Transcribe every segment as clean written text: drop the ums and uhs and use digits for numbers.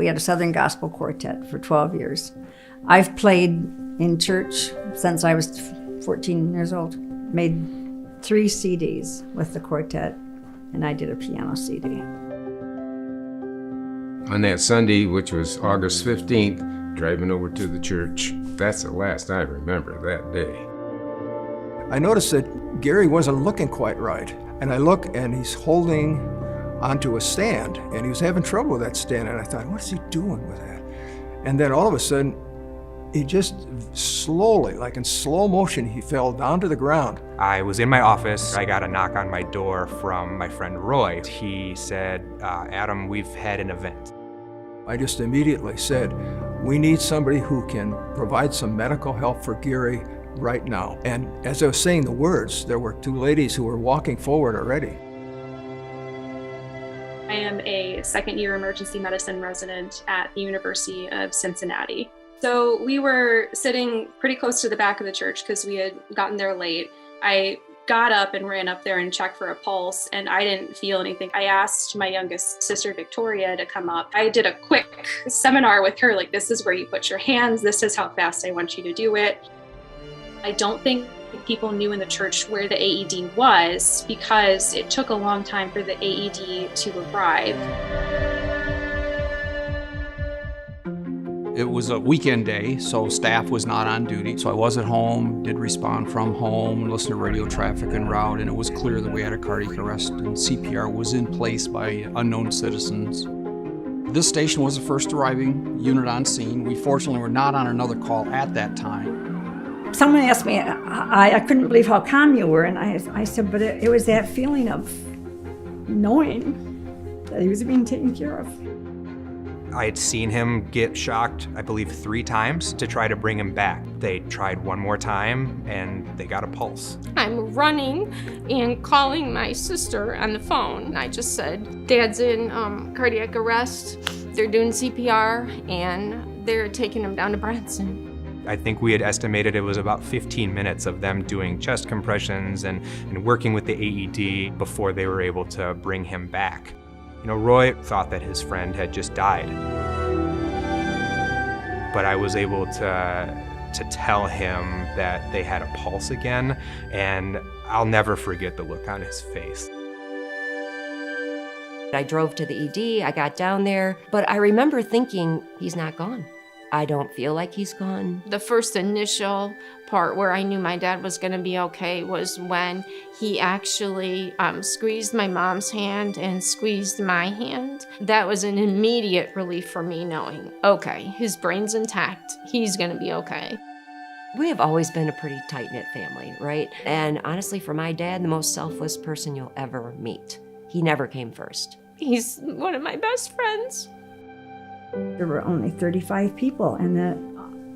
We had a Southern Gospel Quartet for 12 years. I've played in church since I was 14 years old. Made 3 CDs with the quartet, and I did a piano CD. On that Sunday, which was August 15th, driving over to the church, that's the last I remember that day. I noticed that Garry wasn't looking quite right. And I look, and he's holding onto a stand, and he was having trouble with that stand. And I thought, what is he doing with that? And then all of a sudden, he just slowly, like in slow motion, he fell down to the ground. I was in my office. I got a knock on my door from my friend Roy. He said, Adam, we've had an event. I just immediately said, we need somebody who can provide some medical help for Garry right now. And as I was saying the words, there were 2 ladies who were walking forward already. I am a second-year emergency medicine resident at the University of Cincinnati. So we were sitting pretty close to the back of the church because we had gotten there late. I got up and ran up there and checked for a pulse, and I didn't feel anything. I asked my youngest sister, Victoria, to come up. I did a quick seminar with her, like, this is where you put your hands, this is how fast I want you to do it. I don't think people knew in the church where the AED was because it took a long time for the AED to arrive. It was a weekend day, so staff was not on duty. So I was at home, did respond from home, listened to radio traffic en route, and it was clear that we had a cardiac arrest and CPR was in place by unknown citizens. This station was the first arriving unit on scene. We fortunately were not on another call at that time. Someone asked me, I couldn't believe how calm you were, and I said, but it was that feeling of knowing that he was being taken care of. I had seen him get shocked, I believe, 3 times to try to bring him back. They tried one more time and they got a pulse. I'm running and calling my sister on the phone. I just said, Dad's in cardiac arrest. They're doing CPR and they're taking him down to Branson. I think we had estimated it was about 15 minutes of them doing chest compressions and working with the AED before they were able to bring him back. You know, Roy thought that his friend had just died. But I was able to tell him that they had a pulse again, and I'll never forget the look on his face. I drove to the ED, I got down there, but I remember thinking, he's not gone. I don't feel like he's gone. The first initial part where I knew my dad was going to be okay was when he actually squeezed my mom's hand and squeezed my hand. That was an immediate relief for me knowing, okay, his brain's intact, he's going to be okay. We have always been a pretty tight-knit family, right? And honestly, for my dad, the most selfless person you'll ever meet. He never came first. He's one of my best friends. There were only 35 people in the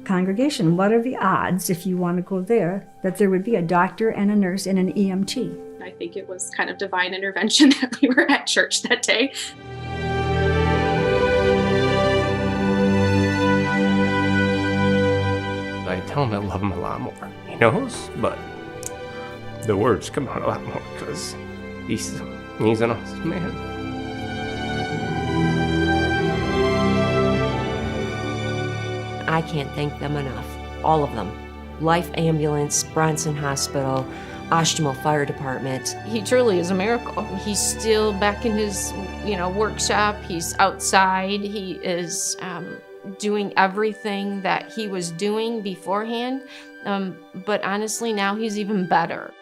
congregation. What are the odds, if you want to go there, that there would be a doctor and a nurse and an EMT? I think it was kind of divine intervention that we were at church that day. I tell him I love him a lot more. He knows, but the words come out a lot more because he's an awesome man. I can't thank them enough. All of them. Life Ambulance, Bronson Hospital, Ashtabula Fire Department. He truly is a miracle. He's still back in his, workshop. He's outside. He is doing everything that he was doing beforehand. But honestly, now he's even better.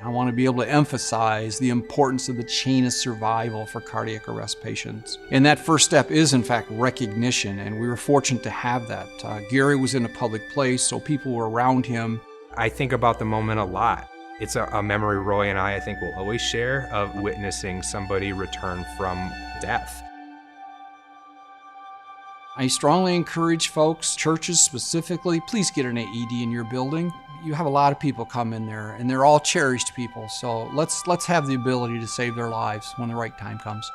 I want to be able to emphasize the importance of the chain of survival for cardiac arrest patients. And that first step is, in fact, recognition, and we were fortunate to have that. Garry was in a public place, so people were around him. I think about the moment a lot. It's a memory Roy and I think, will always share of witnessing somebody return from death. I strongly encourage folks, churches specifically, please get an AED in your building. You have a lot of people come in there, and they're all cherished people, so let's have the ability to save their lives when the right time comes.